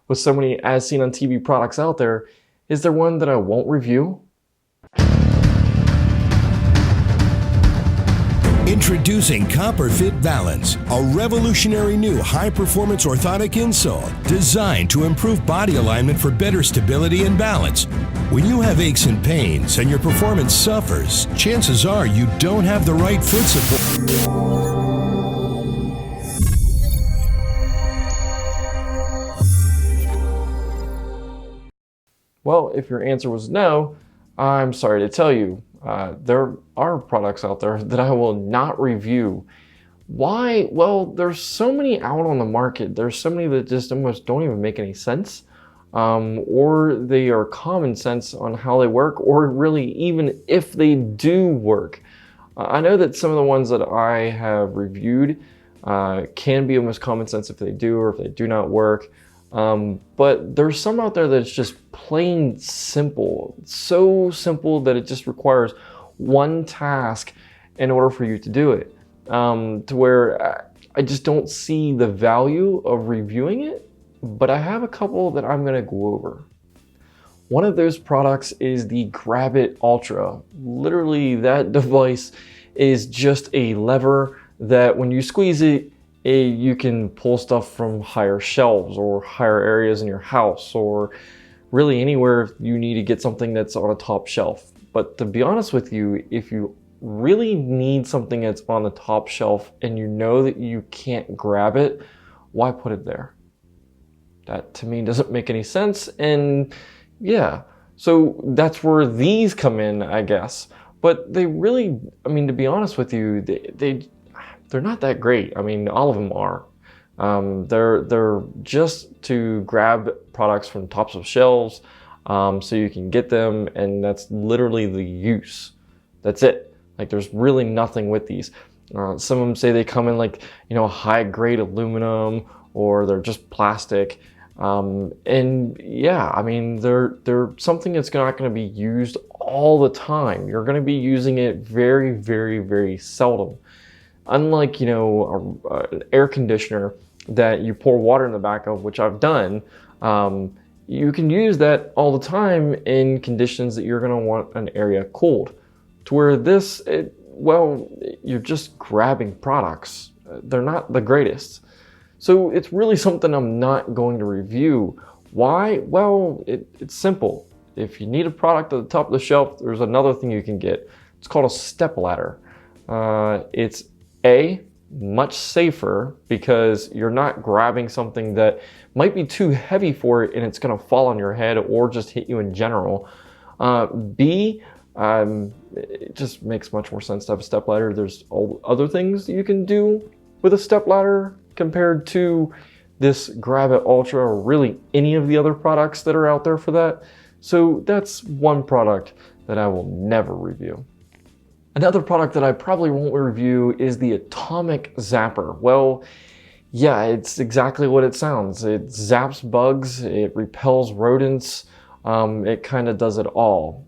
With so many as seen on TV products out there, is there one that I won't review? Introducing Copper Fit Balance, a revolutionary new high-performance orthotic insole designed to improve body alignment for better stability and balance. When you have aches and pains and your performance suffers, chances are you don't have the right foot support. Well, if your answer was no, I'm sorry to tell you, there are products out there that I will not review. Why? Well, there's so many out on the market. There's so many that just almost don't even make any sense, or they are common sense on how they work, or really even if they do work. I know that some of the ones that I have reviewed can be almost common sense if they do or if they do not work. But there's some out there that's just plain simple, so simple that it just requires one task in order for you to do it, to where I just don't see the value of reviewing it, but I have a couple that I'm going to go over. One of those products is the Gravit Ultra. Literally, that device is just a lever that when you squeeze it, you can pull stuff from higher shelves or higher areas in your house, or really anywhere you need to get something that's on a top shelf. But to be honest with you, if you really need something that's on the top shelf and you know that you can't grab it, why put it there? That to me doesn't make any sense. And yeah, so that's where these come in, I guess. But they really, I mean, to be honest with you, they're not that great. I mean, all of them are. They're just to grab products from tops of shelves, so you can get them, and that's literally the use. That's it. Like, there's really nothing with these. Some of them say they come in like, high grade aluminum, or they're just plastic. And yeah, I mean, they're something that's not going to be used all the time. You're going to be using it very, very, very seldom. Unlike, an air conditioner that you pour water in the back of, which I've done, you can use that all the time in conditions that you're going to want an area cooled. To where this, you're just grabbing products. They're not the greatest. So it's really something I'm not going to review. Why? Well, it's simple. If you need a product at the top of the shelf, there's another thing you can get. It's called a step ladder. It's much safer because you're not grabbing something that might be too heavy for it and it's going to fall on your head or just hit you in general. B, it just makes much more sense to have a step ladder. There's other things you can do with a step ladder compared to this Gravit Ultra, or really any of the other products that are out there for that. So that's one product that I will never review. Another product that I probably won't review is the Atomic Zapper. Well, yeah, it's exactly what it sounds. It zaps bugs, it repels rodents, it kind of does it all.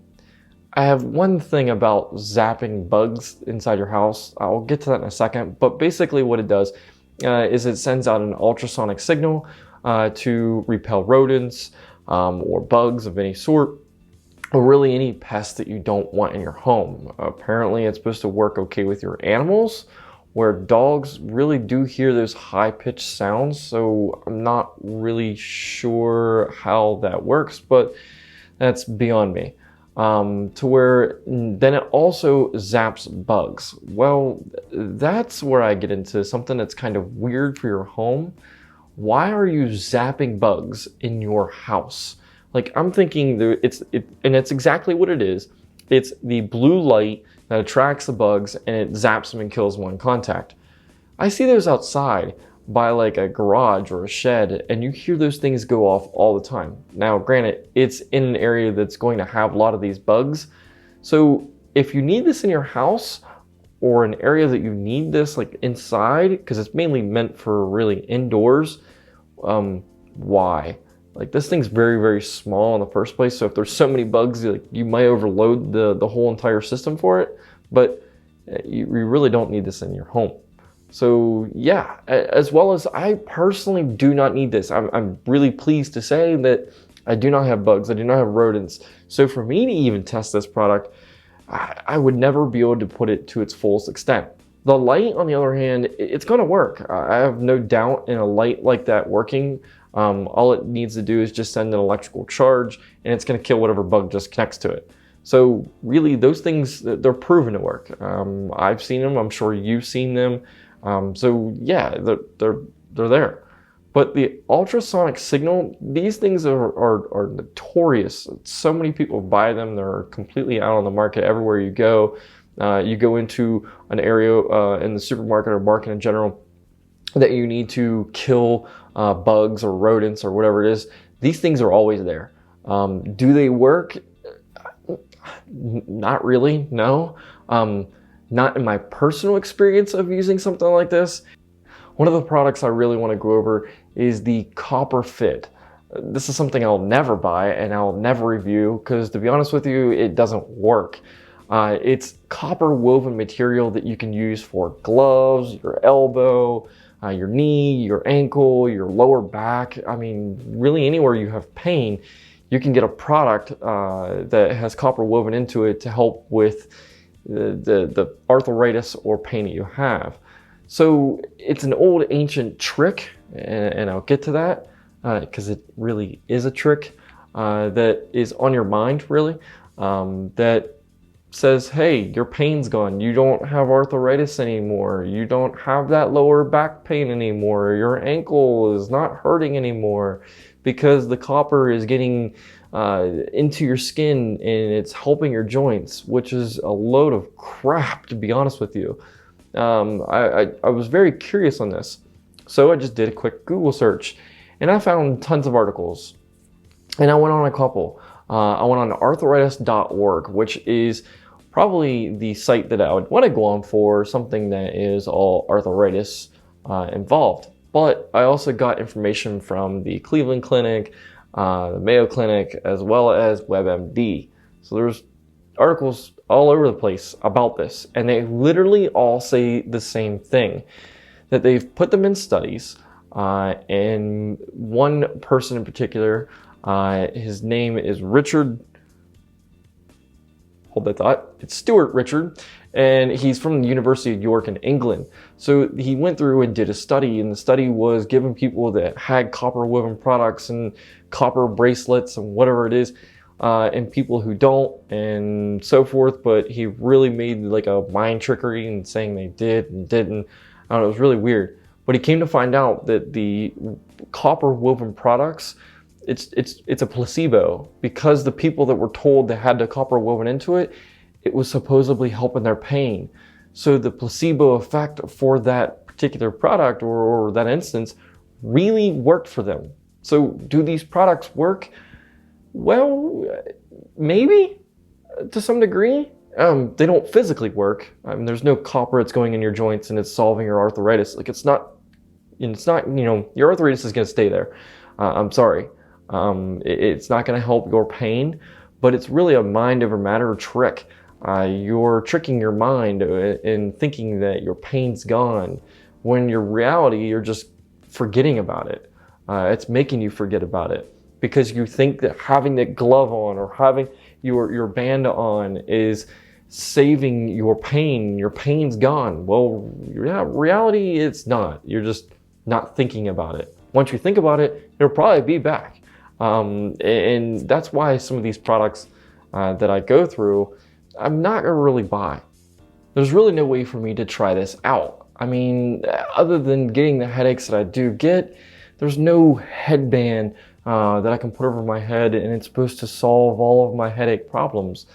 I have one thing about zapping bugs inside your house. I'll get to that in a second, but basically what it does is it sends out an ultrasonic signal to repel rodents or bugs of any sort, or really any pest that you don't want in your home. Apparently it's supposed to work okay with your animals, where dogs really do hear those high-pitched sounds, so I'm not really sure how that works, but that's beyond me. To where then it also zaps bugs. Well, that's where I get into something that's kind of weird for your home. Why are you zapping bugs in your house? Like, I'm thinking and it's exactly what it is. It's the blue light that attracts the bugs and it zaps them and kills them on contact. I see those outside by like a garage or a shed, and you hear those things go off all the time. Now, granted, it's in an area that's going to have a lot of these bugs. So if you need this in your house, or an area that you need this like inside, because it's mainly meant for really indoors, why? Like, this thing's very, very small in the first place, so if there's so many bugs, you might overload the whole entire system for it, but you really don't need this in your home. So yeah, as well as I personally do not need this. I'm really pleased to say that I do not have bugs. I do not have rodents. So for me to even test this product, I would never be able to put it to its fullest extent. The light, on the other hand, it's going to work. I have no doubt in a light like that working. All it needs to do is just send an electrical charge, and it's going to kill whatever bug just connects to it. So really, those things, they're proven to work. I've seen them. I'm sure you've seen them. So yeah, they're there. But the ultrasonic signal, these things are notorious. So many people buy them. They're completely out on the market everywhere you go. You go into an area in the supermarket or market in general that you need to kill bugs or rodents or whatever it is. These things are always there. Do they work? Not really, no. Not in my personal experience of using something like this. One of the products I really want to go over is the Copper Fit. This is something I'll never buy and I'll never review because, to be honest with you, it doesn't work. It's copper woven material that you can use for gloves, your elbow, your knee, your ankle, your lower back. I mean, really anywhere you have pain, you can get a product that has copper woven into it to help with the arthritis or pain that you have. So it's an old ancient trick, and I'll get to that because it really is a trick that is on your mind, really, that says, hey, your pain's gone. You don't have arthritis anymore. You don't have that lower back pain anymore. Your ankle is not hurting anymore because the copper is getting into your skin and it's helping your joints, which is a load of crap, to be honest with you. I was very curious on this. So I just did a quick Google search and I found tons of articles. And I went on a couple. I went on arthritis.org, which is probably the site that I would want to go on for something that is all arthritis involved. But I also got information from the Cleveland Clinic, the Mayo Clinic, as well as WebMD. So there's articles all over the place about this, and they literally all say the same thing, that they've put them in studies, and one person in particular, his name is Richard, hold that thought, it's Stuart Richard, and he's from the University of York in England. So he went through and did a study, and the study was giving people that had copper woven products and copper bracelets and whatever it is, and people who don't and so forth, but he really made like a mind trickery and saying they did and didn't. I don't know, it was really weird. But he came to find out that the copper woven products, it's a placebo, because the people that were told they had the copper woven into it, it was supposedly helping their pain. So the placebo effect for that particular product or that instance really worked for them. So do these products work? Well, maybe to some degree. They don't physically work. I mean, there's no copper that's going in your joints and it's solving your arthritis. Like it's not, you know, your arthritis is going to stay there. I'm sorry. It's not going to help your pain, but it's really a mind over matter trick. You're tricking your mind in thinking that your pain's gone, when your reality, you're just forgetting about it. It's making you forget about it because you think that having that glove on or having your band on is saving your pain. Your pain's gone. Well, yeah, reality, it's not. You're just not thinking about it. Once you think about it, it'll probably be back. And that's why some of these products that I go through, I'm not gonna really buy. There's really no way for me to try this out. I mean, other than getting the headaches that I do get, there's no headband that I can put over my head and it's supposed to solve all of my headache problems.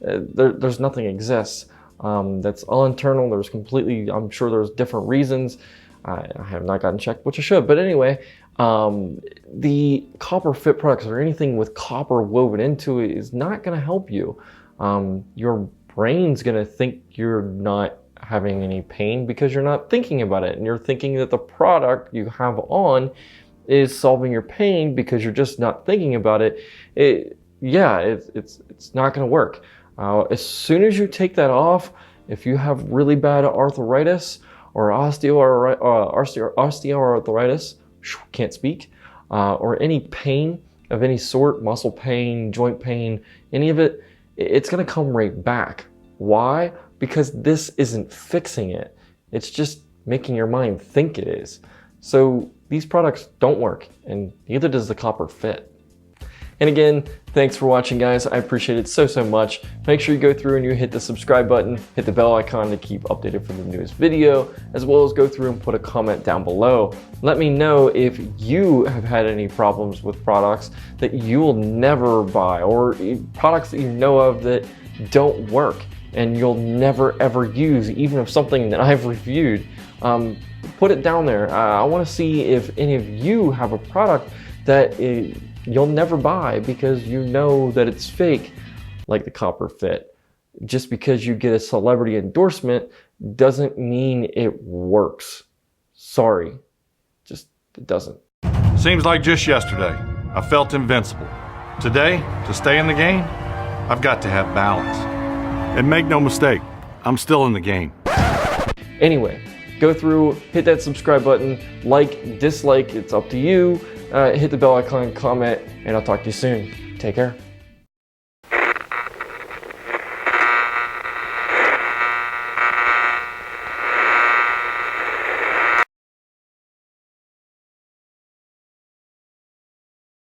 There's nothing exists. That's all internal. There's completely, I'm sure there's different reasons. I have not gotten checked, which I should. But anyway, the Copper Fit products or anything with copper woven into it is not going to help you. Your brain's going to think you're not having any pain because you're not thinking about it. And you're thinking that the product you have on is solving your pain because you're just not thinking about it. It's not going to work. As soon as you take that off, if you have really bad arthritis or osteoarthritis, can't speak, or any pain of any sort, muscle pain, joint pain, any of it, it's going to come right back. Why? Because this isn't fixing it. It's just making your mind think it is. So these products don't work, and neither does the copper fit. And again, thanks for watching, guys. I appreciate it so much. Make sure you go through and you hit the subscribe button, hit the bell icon to keep updated for the newest video, as well as go through and put a comment down below. Let me know if you have had any problems with products that you will never buy, or products that you know of that don't work and you'll never ever use, even if something that I've reviewed. Put it down there. I want to see if any of you have a product that you'll never buy because you know that it's fake, like the copper fit. Just because you get a celebrity endorsement doesn't mean it works. Sorry, just it doesn't. Seems like just yesterday, I felt invincible. Today, to stay in the game, I've got to have balance. And make no mistake, I'm still in the game. Anyway, go through, hit that subscribe button, like, dislike, it's up to you. Hit the bell icon, comment, and I'll talk to you soon. Take care.